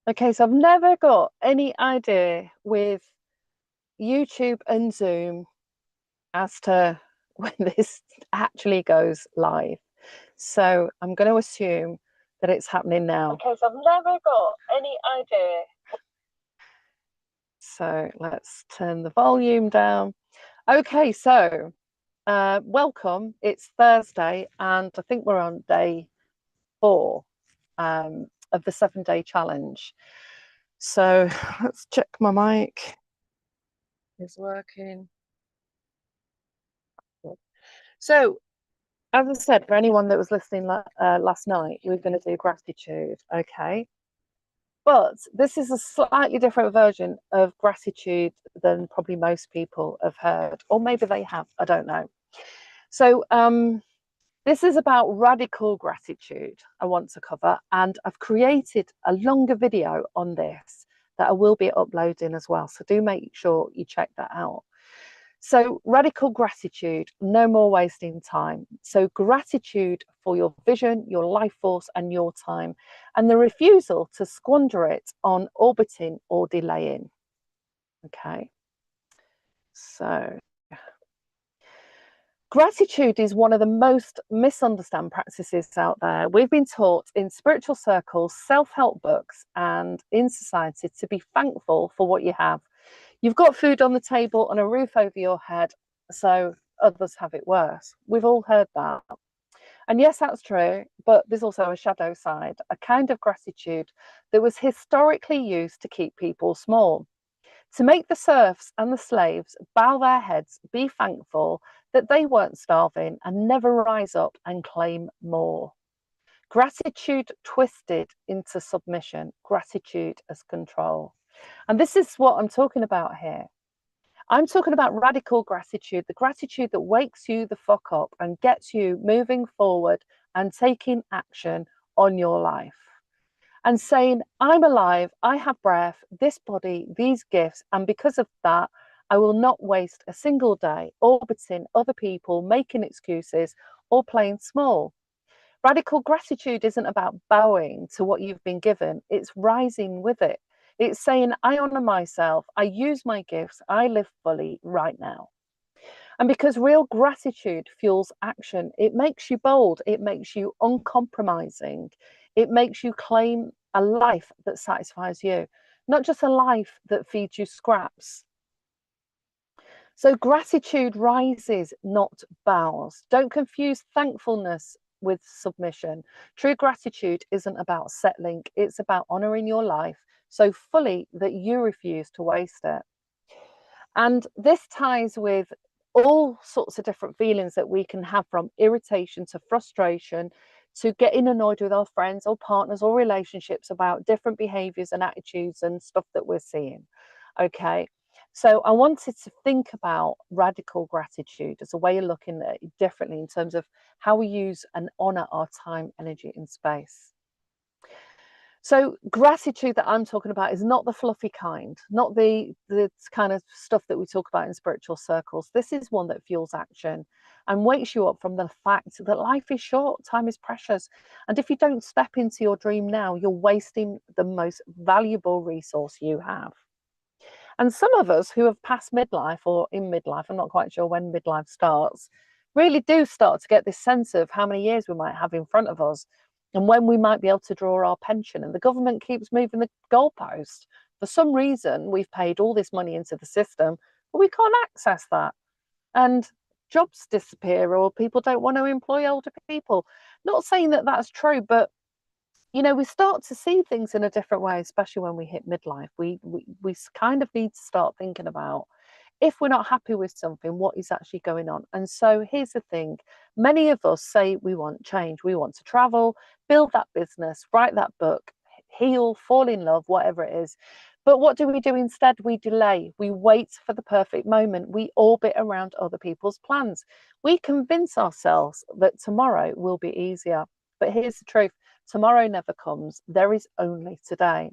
Okay, so I've never got any idea with YouTube and Zoom as to when this actually goes live. So I'm going to assume that it's happening now. Okay, so I've never got any idea. So let's turn the volume down. Okay, so welcome. It's Thursday, and I think we're on day 4 of the 7-day challenge. So let's check my mic is working. So, as I said, for anyone that was listening last night, we were going to do gratitude, okay? But this is a slightly different version of gratitude than probably most people have heard, or maybe they have, I don't know. So, this is about radical gratitude I want to cover, and I've created a longer video on this that I will be uploading as well. So do make sure you check that out. So radical gratitude, no more wasting time. So gratitude for your vision, your life force, and your time, and the refusal to squander it on orbiting or delaying. Okay. So gratitude is one of the most misunderstood practices out there. We've been taught in spiritual circles, self-help books, and in society to be thankful for what you have. You've got food on the table and a roof over your head, so others have it worse. We've all heard that. And yes, that's true, but there's also a shadow side, a kind of gratitude that was historically used to keep people small, to make the serfs and the slaves bow their heads, be thankful that they weren't starving, and never rise up and claim more. Gratitude twisted into submission, gratitude as control. And this is what I'm talking about here. I'm talking about radical gratitude, the gratitude that wakes you the fuck up and gets you moving forward and taking action on your life. And saying, I'm alive, I have breath, this body, these gifts, and because of that, I will not waste a single day orbiting other people, making excuses, or playing small. Radical gratitude isn't about bowing to what you've been given, it's rising with it. It's saying, I honor myself, I use my gifts, I live fully right now. And because real gratitude fuels action, it makes you bold, it makes you uncompromising, it makes you claim a life that satisfies you, not just a life that feeds you scraps. So gratitude rises, not bows. Don't confuse thankfulness with submission. True gratitude isn't about settling, it's about honoring your life so fully that you refuse to waste it. And this ties with all sorts of different feelings that we can have, from irritation to frustration to getting annoyed with our friends or partners or relationships about different behaviors and attitudes and stuff that we're seeing. Okay. So I wanted to think about radical gratitude as a way of looking at it differently in terms of how we use and honor our time, energy, and space. So gratitude that I'm talking about is not the fluffy kind, not the kind of stuff that we talk about in spiritual circles. This is one that fuels action and wakes you up from the fact that life is short, time is precious. And if you don't step into your dream now, you're wasting the most valuable resource you have. And some of us who have passed midlife or in midlife, I'm not quite sure when midlife starts, really do start to get this sense of how many years we might have in front of us and when we might be able to draw our pension. And the government keeps moving the goalpost. For some reason, we've paid all this money into the system, but we can't access that. And jobs disappear, or people don't want to employ older people. Not saying that that's true, but we start to see things in a different way, especially when we hit midlife. We kind of need to start thinking about, if we're not happy with something, what is actually going on. And so here's the thing. Many of us say we want change. We want to travel, build that business, write that book, heal, fall in love, whatever it is. But what do we do instead? We delay. We wait for the perfect moment. We orbit around other people's plans. We convince ourselves that tomorrow will be easier. But here's the truth. Tomorrow never comes. There is only today.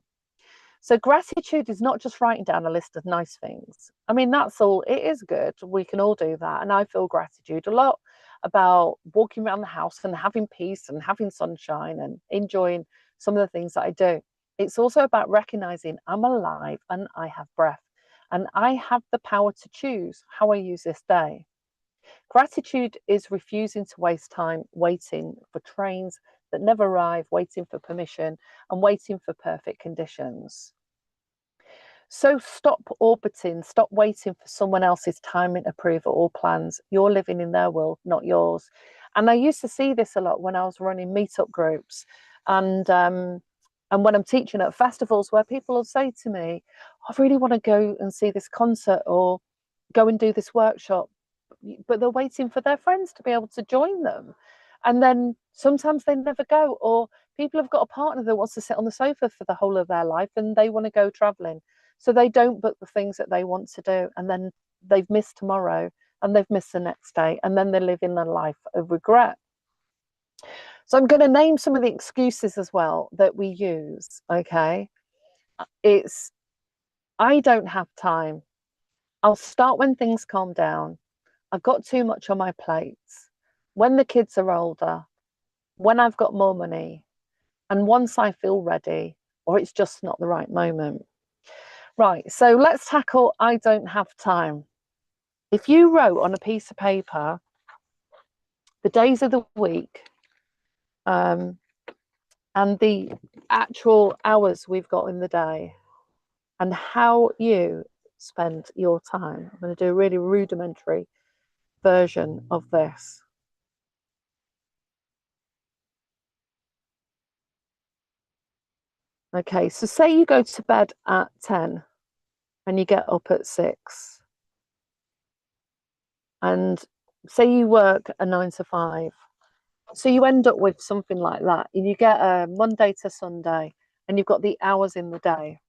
So gratitude is not just writing down a list of nice things. I mean, that's all. It is good. We can all do that. And I feel gratitude a lot about walking around the house and having peace and having sunshine and enjoying some of the things that I do. It's also about recognizing I'm alive and I have breath and I have the power to choose how I use this day. Gratitude is refusing to waste time waiting for trains that never arrive, waiting for permission, and waiting for perfect conditions. So stop orbiting, stop waiting for someone else's timing, approval, or plans. You're living in their world, not yours. And I used to see this a lot when I was running meetup groups, and when I'm teaching at festivals, where people will say to me, "I really want to go and see this concert or go and do this workshop," but they're waiting for their friends to be able to join them, and then sometimes they never go, or people have got a partner that wants to sit on the sofa for the whole of their life and they want to go traveling, so they don't book the things that they want to do, and then they've missed tomorrow and they've missed the next day, and then they're living a life of regret. So I'm going to name some of the excuses as well that we use. Okay, it's I don't have time, I'll start when things calm down, I've got too much on my plate, when the kids are older, when I've got more money, and once I feel ready, or it's just not the right moment. Right, so let's tackle I don't have time. If you wrote on a piece of paper the days of the week, and the actual hours we've got in the day, and how you spend your time. I'm going to do a really rudimentary version of this. Okay, so say you go to bed at 10 and you get up at 6, and say you work a 9 to 5. So you end up with something like that. You get a Monday to Sunday and you've got the hours in the day.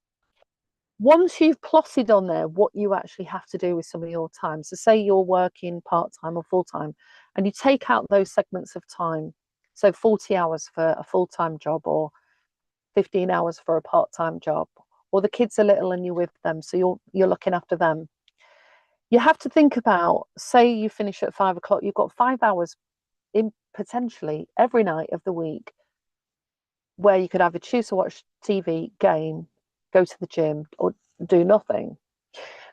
Once you've plotted on there what you actually have to do with some of your time, so say you're working part-time or full-time, and you take out those segments of time, so 40 hours for a full-time job or 15 hours for a part-time job, or the kids are little and you're with them, so you're looking after them. You have to think about, say you finish at 5 o'clock, you've got 5 hours in potentially every night of the week where you could either choose to watch TV, game, go to the gym, or do nothing.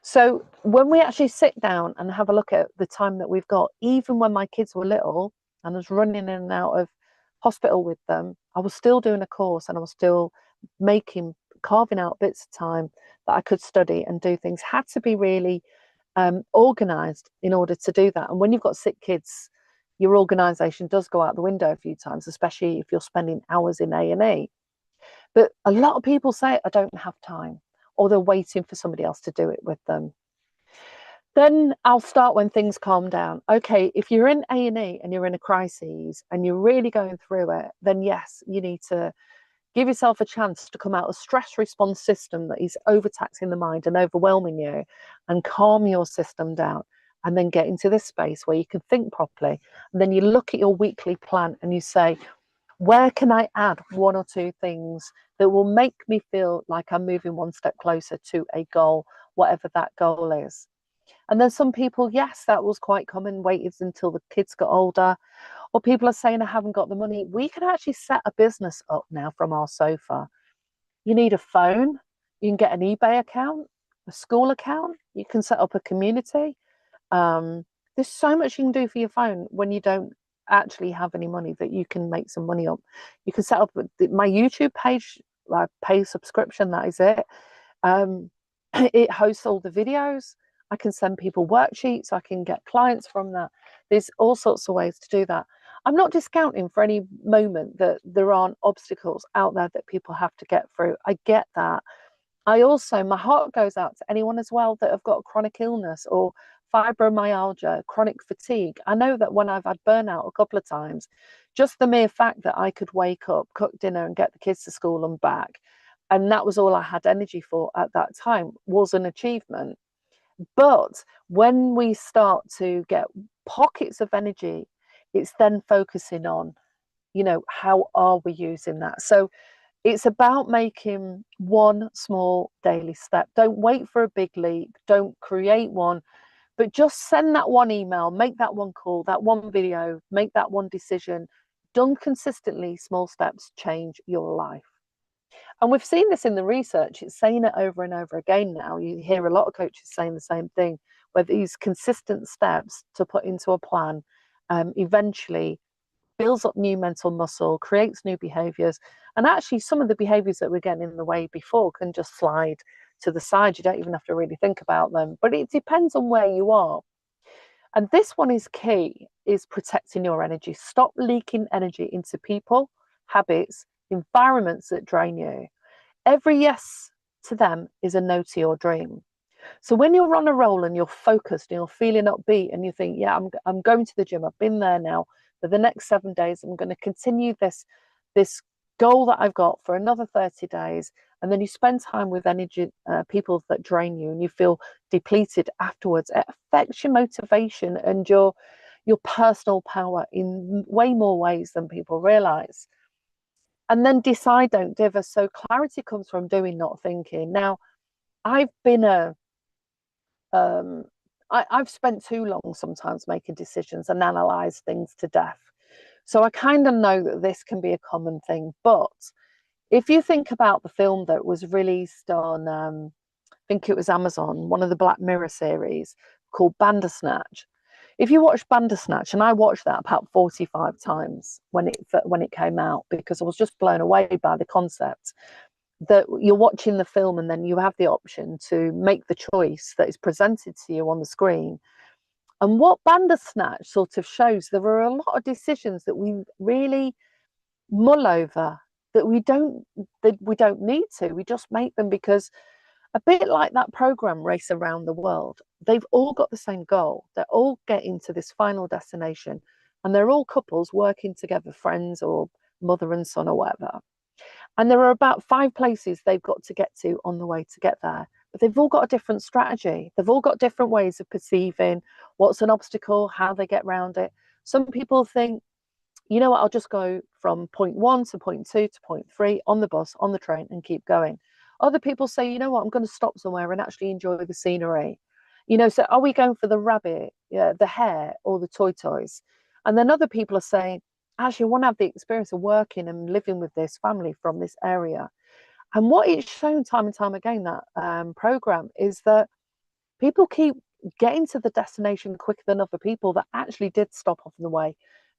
So when we actually sit down and have a look at the time that we've got, even when my kids were little and I was running in and out of hospital with them, I was still doing a course and I was still carving out bits of time that I could study and do things. Had to be really organized in order to do that. And when you've got sick kids, your organization does go out the window a few times, especially if you're spending hours in A&E. But a lot of people say, I don't have time, or they're waiting for somebody else to do it with them. Then I'll start when things calm down. Okay, if you're in A&E and you're in a crisis and you're really going through it, then yes, you need to give yourself a chance to come out of stress response system that is overtaxing the mind and overwhelming you, and calm your system down, and then get into this space where you can think properly. And then you look at your weekly plan and you say, where can I add one or two things that will make me feel like I'm moving one step closer to a goal, whatever that goal is. And then some people, yes, that was quite common, waited until the kids got older, or people are saying, I haven't got the money. We can actually set a business up now from our sofa. You need a phone, you can get an eBay account, a school account, you can set up a community. There's so much you can do for your phone when you don't actually have any money that you can make some money on. You can set up my YouTube page, like pay subscription, that is it. It hosts all the videos. I can send people worksheets, I can get clients from that. There's all sorts of ways to do that. I'm not discounting for any moment that there aren't obstacles out there that people have to get through. I get that. I also, my heart goes out to anyone as well that have got chronic illness or fibromyalgia, chronic fatigue. I know that when I've had burnout a couple of times, just the mere fact that I could wake up, cook dinner and get the kids to school and back, and that was all I had energy for at that time, was an achievement. But when we start to get pockets of energy, it's then focusing on, how are we using that? So it's about making one small daily step. Don't wait for a big leap. Don't create one, but just send that one email, make that one call, that one video, make that one decision. Done consistently, small steps change your life. And we've seen this in the research. It's saying it over and over again now. You hear a lot of coaches saying the same thing, where these consistent steps to put into a plan eventually builds up new mental muscle, creates new behaviors. And actually, some of the behaviors that were getting in the way before can just slide to the side. You don't even have to really think about them. But it depends on where you are. And this one is key, is protecting your energy. Stop leaking energy into people, habits, environments that drain you. Every yes to them is a no to your dream. So when you're on a roll and you're focused and you're feeling upbeat and you think, yeah, I'm going to the gym. I've been there now for the next 7 days. I'm going to continue this goal that I've got for another 30 days. And then you spend time with energy people that drain you and you feel depleted afterwards. It affects your motivation and your personal power in way more ways than people realize. And then decide, don't dither. So clarity comes from doing, not thinking. Now, I've been I've spent too long sometimes making decisions and analyze things to death. So I kind of know that this can be a common thing. But if you think about the film that was released on, I think it was Amazon, one of the Black Mirror series called Bandersnatch. If you watch Bandersnatch, and I watched that about 45 times when it came out because I was just blown away by the concept that you're watching the film and then you have the option to make the choice that is presented to you on the screen. And what Bandersnatch sort of shows, there are a lot of decisions that we really mull over that we don't need to. We just make them because, a bit like that program Race Around the World, they've all got the same goal. They're all getting to this final destination, and they're all couples working together, friends or mother and son or whatever. And there are about 5 places they've got to get to on the way to get there. But they've all got a different strategy. They've all got different ways of perceiving what's an obstacle, how they get around it. Some people think, you know what, I'll just go from point 1 to point 2 to point 3 on the bus, on the train, and keep going. Other people say, you know what, I'm going to stop somewhere and actually enjoy the scenery. So are we going for the rabbit, the hare, or the toys? And then other people are saying, actually, I want to have the experience of working and living with this family from this area. And what it's shown time and time again, that program, is that people keep getting to the destination quicker than other people that actually did stop off on the way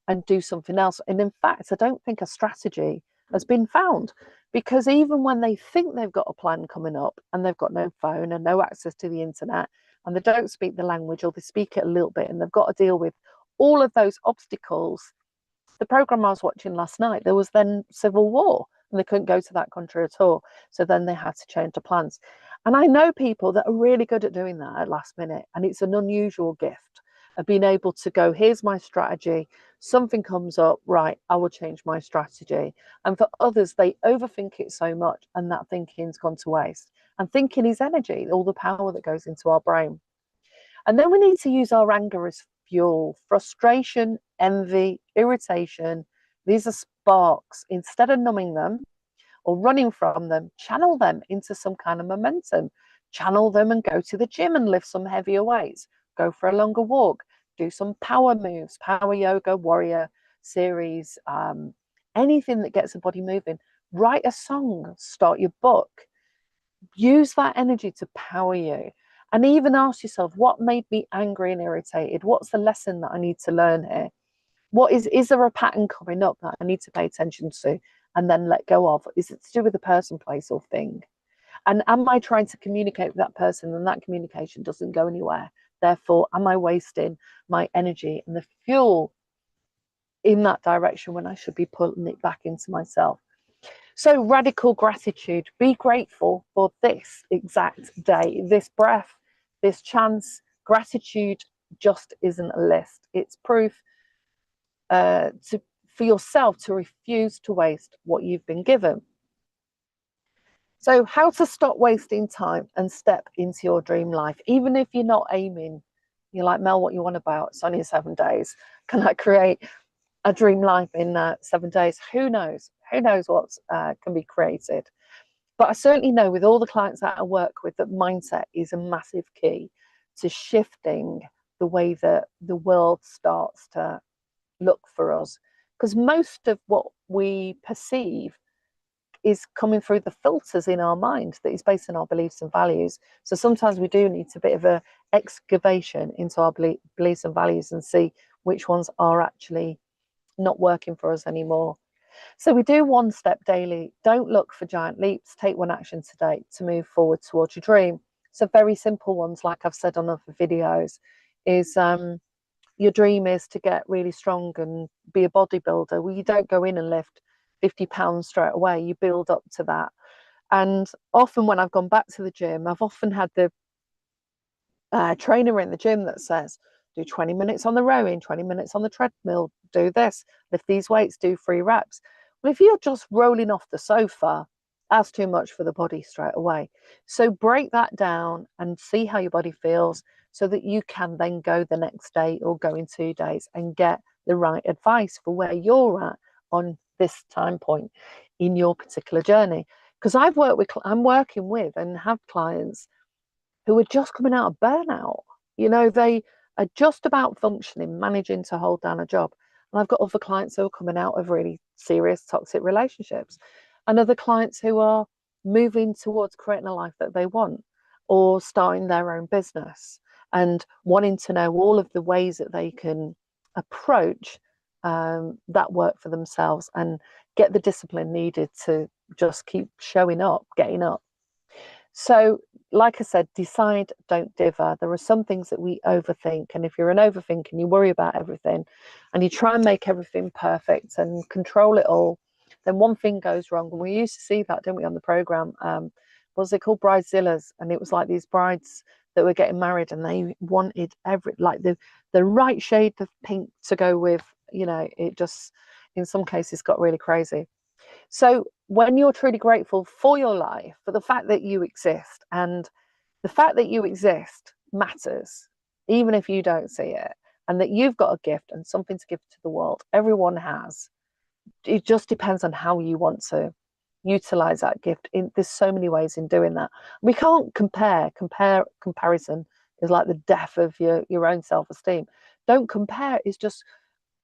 and do something else. And in fact, I don't think a strategy has been found, because even when they think they've got a plan coming up and they've got no phone and no access to the internet and they don't speak the language, or they speak it a little bit and they've got to deal with all of those obstacles. The program I was watching last night, there was then civil war and they couldn't go to that country at all. So then they had to change the plans. And I know people that are really good at doing that at last minute. And it's an unusual gift of being able to go, here's my strategy. Something comes up, right, I will change my strategy. And for others, they overthink it so much and that thinking's gone to waste. And thinking is energy, all the power that goes into our brain. And then we need to use our anger as fuel. Frustration, envy, irritation, these are sparks. Instead of numbing them or running from them, channel them into some kind of momentum. Channel them and go to the gym and lift some heavier weights. Go for a longer walk. Do some power moves, power yoga, warrior series, anything that gets the body moving. Write a song, start your book. Use that energy to power you. And even ask yourself, what made me angry and irritated? What's the lesson that I need to learn here? Is there a pattern coming up that I need to pay attention to and then let go of? Is it to do with the person, place, or thing? And am I trying to communicate with that person and that communication doesn't go anywhere? Therefore, am I wasting my energy and the fuel in that direction when I should be pulling it back into myself? So radical gratitude. Be grateful for this exact day, this breath, this chance. Gratitude just isn't a list. It's proof for yourself to refuse to waste what you've been given. So how to stop wasting time and step into your dream life, even if you're not aiming. You're like, Mel, what you want about? It's only 7 days. Can I create a dream life in 7 days? Who knows? Who knows what can be created? But I certainly know with all the clients that I work with that mindset is a massive key to shifting the way that the world starts to look for us. Because most of what we perceive is coming through the filters in our mind that is based on our beliefs and values. So sometimes we do need a bit of a excavation into our beliefs and values and see which ones are actually not working for us anymore. So we do one step daily. Don't look for giant leaps. Take one action today to move forward towards your dream. So very simple ones, like I've said on other videos, is your dream is to get really strong and be a bodybuilder. Well, you don't go in and lift 50 pounds straight away. You build up to that. And often when I've gone back to the gym, I've often had the trainer in the gym that says, do 20 minutes on the rowing, 20 minutes on the treadmill, do this, lift these weights, do 3 reps. Well, if you're just rolling off the sofa, that's too much for the body straight away. So break that down and see how your body feels so that you can then go the next day or go in 2 days and get the right advice for where you're at on this time point in your particular journey. Because I'm working with and have clients who are just coming out of burnout. You know, they are just about functioning, managing to hold down a job. And I've got other clients who are coming out of really serious toxic relationships, and other clients who are moving towards creating a life that they want or starting their own business and wanting to know all of the ways that they can approach that work for themselves and get the discipline needed to just keep showing up, getting up. So, like I said, decide, don't dither. There are some things that we overthink. And if you're an overthinker and you worry about everything and you try and make everything perfect and control it all, then one thing goes wrong. And we used to see that, didn't we, on the program? What was it called? Bridezillas. And it was like these brides that were getting married and they wanted the right shade of pink to go with, you know, it just in some cases got really crazy. So when you're truly grateful for your life, for the fact that you exist, and the fact that you exist matters, even if you don't see it, and that you've got a gift and something to give to the world, everyone has. It just depends on how you want to utilize that gift. There's so many ways in doing that. We can't comparison is like the death of your own self-esteem. Don't compare. It's just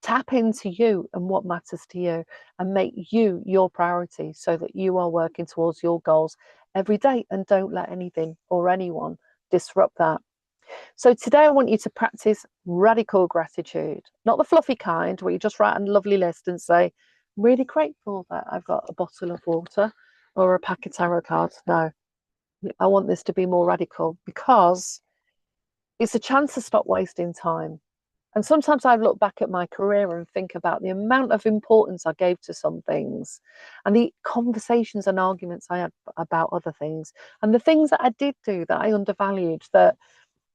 tap into you and what matters to you and make you your priority so that you are working towards your goals every day, and don't let anything or anyone disrupt that. So today I want you to practice radical gratitude, not the fluffy kind where you just write a lovely list and say, I'm really grateful that I've got a bottle of water or a pack of tarot cards. No, I want this to be more radical because it's a chance to stop wasting time. And sometimes I look back at my career and think about the amount of importance I gave to some things and the conversations and arguments I had about other things and the things that I did do that I undervalued that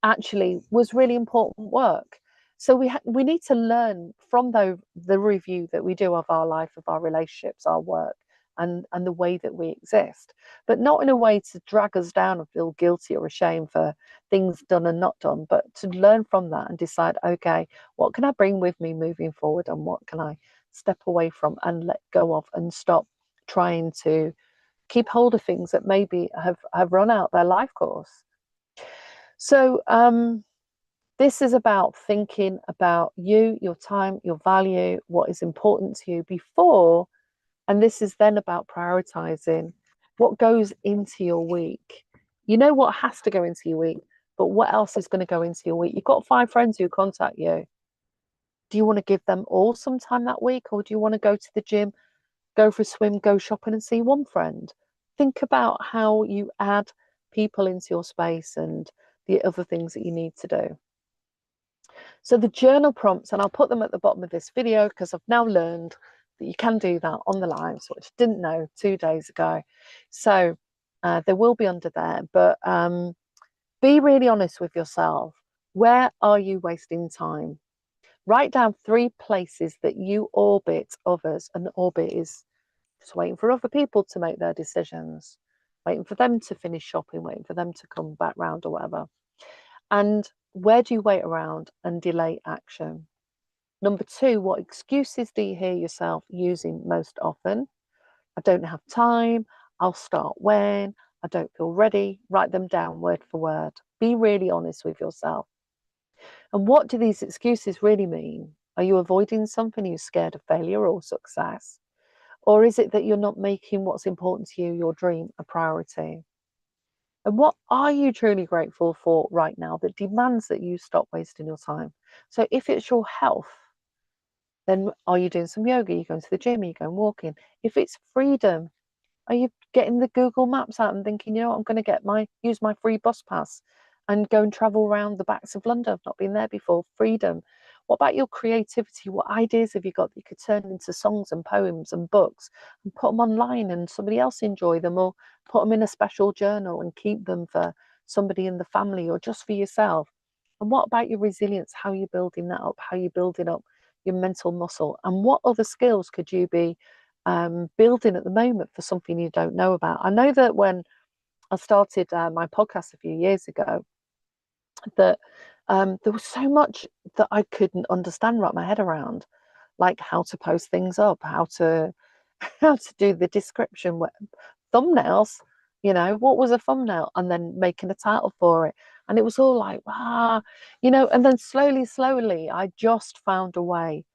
actually was really important work. So we need to learn from the review that we do of our life, of our relationships, our work, and the way that we exist, but not in a way to drag us down and feel guilty or ashamed for things done and not done, but to learn from that and decide, okay, what can I bring with me moving forward and what can I step away from and let go of and stop trying to keep hold of things that maybe have run out their life course. So this is about thinking about you, your time, your value, what is important to you before. And this is then about prioritizing what goes into your week. You know what has to go into your week, but what else is going to go into your week? You've got 5 friends who contact you. Do you want to give them all some time that week? Or do you want to go to the gym, go for a swim, go shopping and see one friend? Think about how you add people into your space and the other things that you need to do. So the journal prompts, and I'll put them at the bottom of this video because I've now learned that you can do that on the lives, which I didn't know 2 days ago. So they will be under there, but be really honest with yourself. Where are you wasting time? Write down 3 places that you orbit others, and orbit is just waiting for other people to make their decisions, waiting for them to finish shopping, waiting for them to come back round or whatever. And where do you wait around and delay action? Number 2, what excuses do you hear yourself using most often? I don't have time. I'll start when. I don't feel ready. Write them down word for word. Be really honest with yourself. And what do these excuses really mean? Are you avoiding something? Are you scared of failure or success? Or is it that you're not making what's important to you, your dream, a priority? And what are you truly grateful for right now that demands that you stop wasting your time? So if it's your health, then are you doing some yoga? Are you going to the gym? Are you going walking? If it's freedom, are you getting the Google Maps out and thinking, you know what, I'm going to use my free bus pass and go and travel around the backs of London? I've not been there before. Freedom. What about your creativity? What ideas have you got that you could turn into songs and poems and books and put them online and somebody else enjoy them, or put them in a special journal and keep them for somebody in the family or just for yourself? And what about your resilience? How are you building that up? How are you building up your mental muscle? And what other skills could you be building at the moment for something you don't know about? I know that when I started my podcast a few years ago, that there was so much that I couldn't understand, wrap my head around, like how to post things up, how to how to do the description, thumbnails. What was a thumbnail, and then making a title for it, and it was all like, and then slowly, I just found a way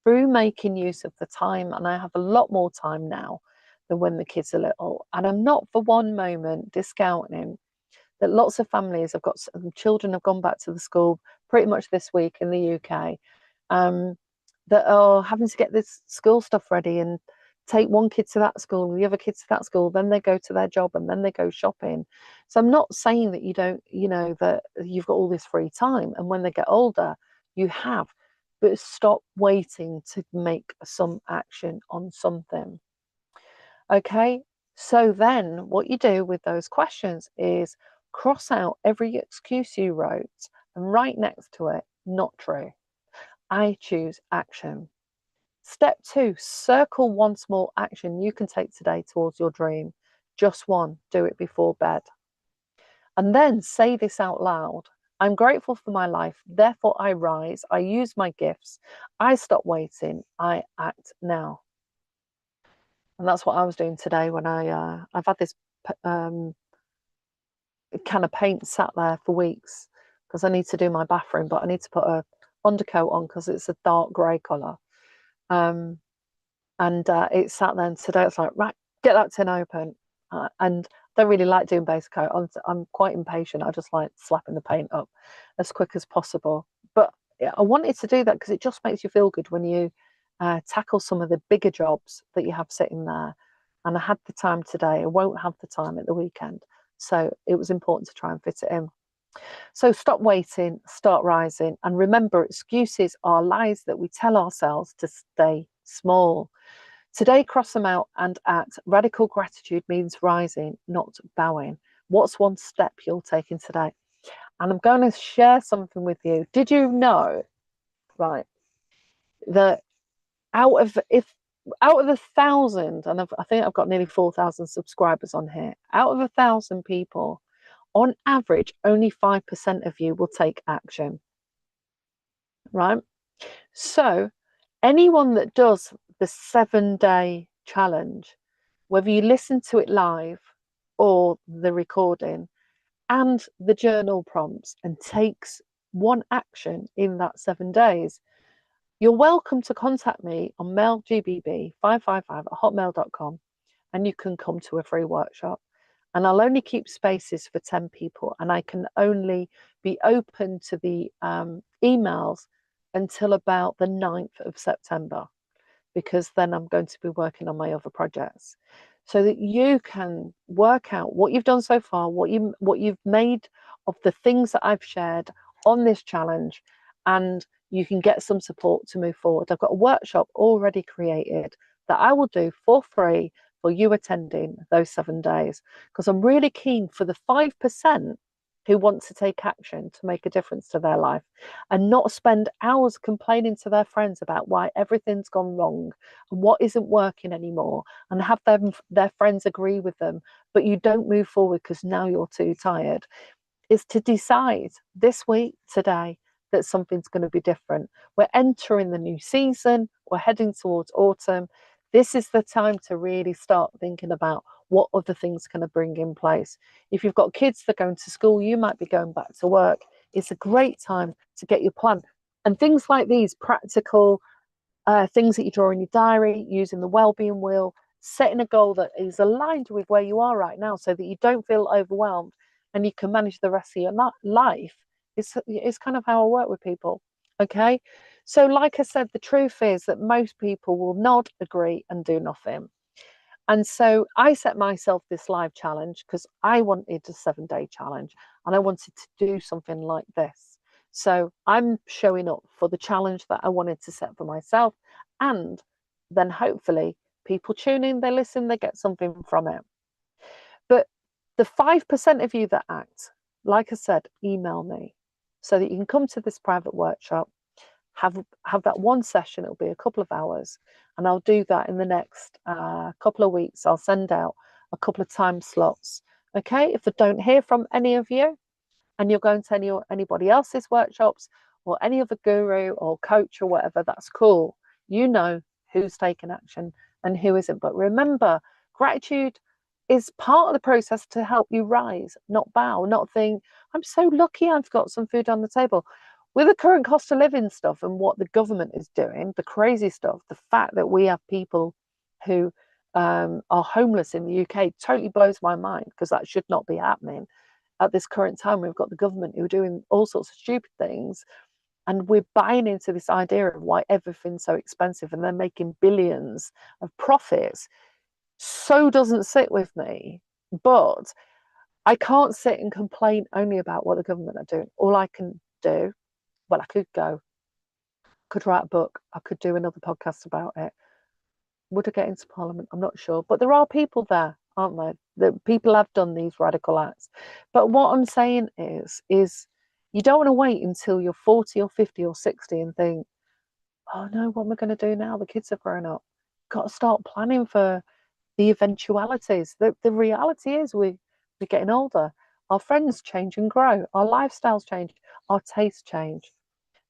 through making use of the time, and I have a lot more time now than when the kids are little. And I'm not for one moment discounting that lots of families have got children have gone back to the school pretty much this week in the UK, that are having to get this school stuff ready and take one kid to that school and the other kids to that school, then they go to their job and then they go shopping. So I'm not saying that you don't, that you've got all this free time, and when they get older you have, but stop waiting to make some action on something. Okay, so then what you do with those questions is cross out every excuse you wrote and write next to it, not true. I choose action. Step 2, circle one small action you can take today towards your dream. Just one, do it before bed. And then say this out loud. I'm grateful for my life, therefore I rise, I use my gifts, I stop waiting, I act now. And that's what I was doing today when I've had this can of paint sat there for weeks because I need to do my bathroom, but I need to put a undercoat on because it's a dark grey colour. And it sat there, and today it's like, right, get that tin open. And I don't really like doing base coat. I'm quite impatient. I just like slapping the paint up as quick as possible. But I wanted to do that because it just makes you feel good when you tackle some of the bigger jobs that you have sitting there. And I had the time today. I won't have the time at the weekend. So it was important to try and fit it in. So stop waiting, start rising. And remember, excuses are lies that we tell ourselves to stay small. Today, cross them out and act. Radical gratitude means rising, not bowing. What's one step you're taking today? And I'm going to share something with you. Did you know, right, that out of 1,000, and I think I've got nearly 4,000 subscribers on here, out of 1,000 people, on average, only 5% of you will take action, right? So anyone that does the 7-day challenge, whether you listen to it live or the recording and the journal prompts, and takes one action in that 7 days, you're welcome to contact me on mailgbb555@hotmail.com, and you can come to a free workshop. And I'll only keep spaces for 10 people, and I can only be open to the emails until about the 9th of September, because then I'm going to be working on my other projects, so that you can work out what you've done so far, what you've made of the things that I've shared on this challenge, and you can get some support to move forward. I've got a workshop already created that I will do for free for you attending those 7 days, because I'm really keen for the 5% who want to take action to make a difference to their life, and not spend hours complaining to their friends about why everything's gone wrong and what isn't working anymore, and have their friends agree with them, but you don't move forward because now you're too tired. Is to decide this week, today, that something's going to be different. We're entering the new season, we're heading towards autumn. This is the time to really start thinking about what other things can I bring in place. If you've got kids that are going to school, you might be going back to work. It's a great time to get your plan. And things like these practical things that you draw in your diary, using the well-being wheel, setting a goal that is aligned with where you are right now so that you don't feel overwhelmed and you can manage the rest of your life. It's kind of how I work with people. Okay. So, like I said, the truth is that most people will nod, agree, and do nothing. And so I set myself this live challenge because I wanted a 7-day challenge and I wanted to do something like this. So I'm showing up for the challenge that I wanted to set for myself. And then hopefully people tune in, they listen, they get something from it. But the 5% of you that act, like I said, email me so that you can come to this private workshop, have that one session. It'll be a couple of hours, and I'll do that in the next couple of weeks. I'll send out a couple of time slots. Okay, if I don't hear from any of you and you're going to anybody else's workshops or any other guru or coach or whatever, that's cool. You know who's taking action and who isn't. But remember, gratitude is part of the process to help you rise, not bow, not think, I'm so lucky I've got some food on the table. With the current cost of living stuff and what the government is doing, the crazy stuff, the fact that we have people who are homeless in the UK totally blows my mind, because that should not be happening. At this current time, we've got the government who are doing all sorts of stupid things, and we're buying into this idea of why everything's so expensive and they're making billions of profits. So doesn't sit with me, but I can't sit and complain only about what the government are doing. All I can do, well, I could go, could write a book, I could do another podcast about it. Would I get into Parliament? I'm not sure. But there are people there, aren't there? That people have done these radical acts. But what I'm saying is you don't want to wait until you're 40 or 50 or 60 and think, oh no, what am I going to do now? The kids have grown up. Got to start planning for the eventualities. The reality is we're getting older. Our friends change and grow. Our lifestyles change. Our tastes change.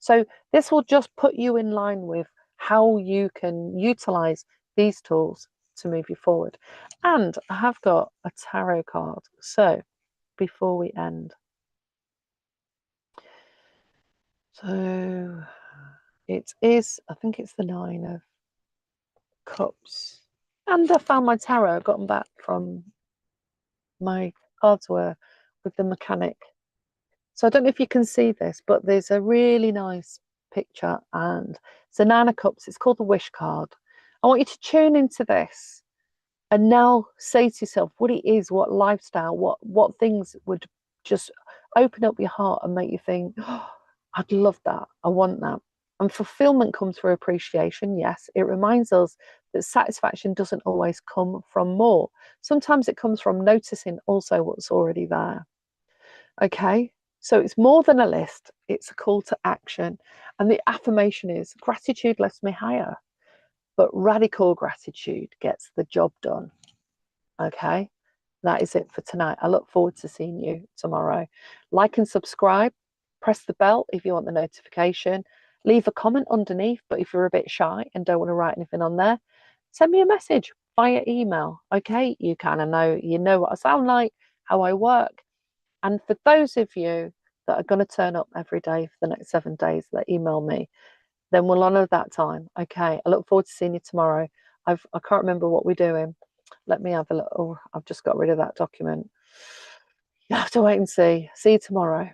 So this will just put you in line with how you can utilize these tools to move you forward. And I have got a tarot card. So before we end, so it is, I think it's the 9 of Cups. And I found my tarot. I got them back from my cards were with the mechanic. So I don't know if you can see this, but there's a really nice picture, and it's a 9 of Cups. It's called the Wish card. I want you to tune into this and now say to yourself what it is, what lifestyle, what things would just open up your heart and make you think, oh, I'd love that. I want that. And fulfillment comes through appreciation. Yes, it reminds us that satisfaction doesn't always come from more. Sometimes it comes from noticing also what's already there. Okay, so it's more than a list, it's a call to action. And the affirmation is gratitude lifts me higher, but radical gratitude gets the job done. Okay, that is it for tonight. I look forward to seeing you tomorrow. Like and subscribe, press the bell if you want the notification, leave a comment underneath. But if you're a bit shy and don't want to write anything on there, send me a message via email. Okay, you kind of know, you know what I sound like, how I work. And for those of you that are going to turn up every day for the next 7 days that email me, then we'll honour that time. Okay, I look forward to seeing you tomorrow. I can't remember what we're doing. Let me have a look. Oh, I've just got rid of that document. You have to wait and see. See you tomorrow.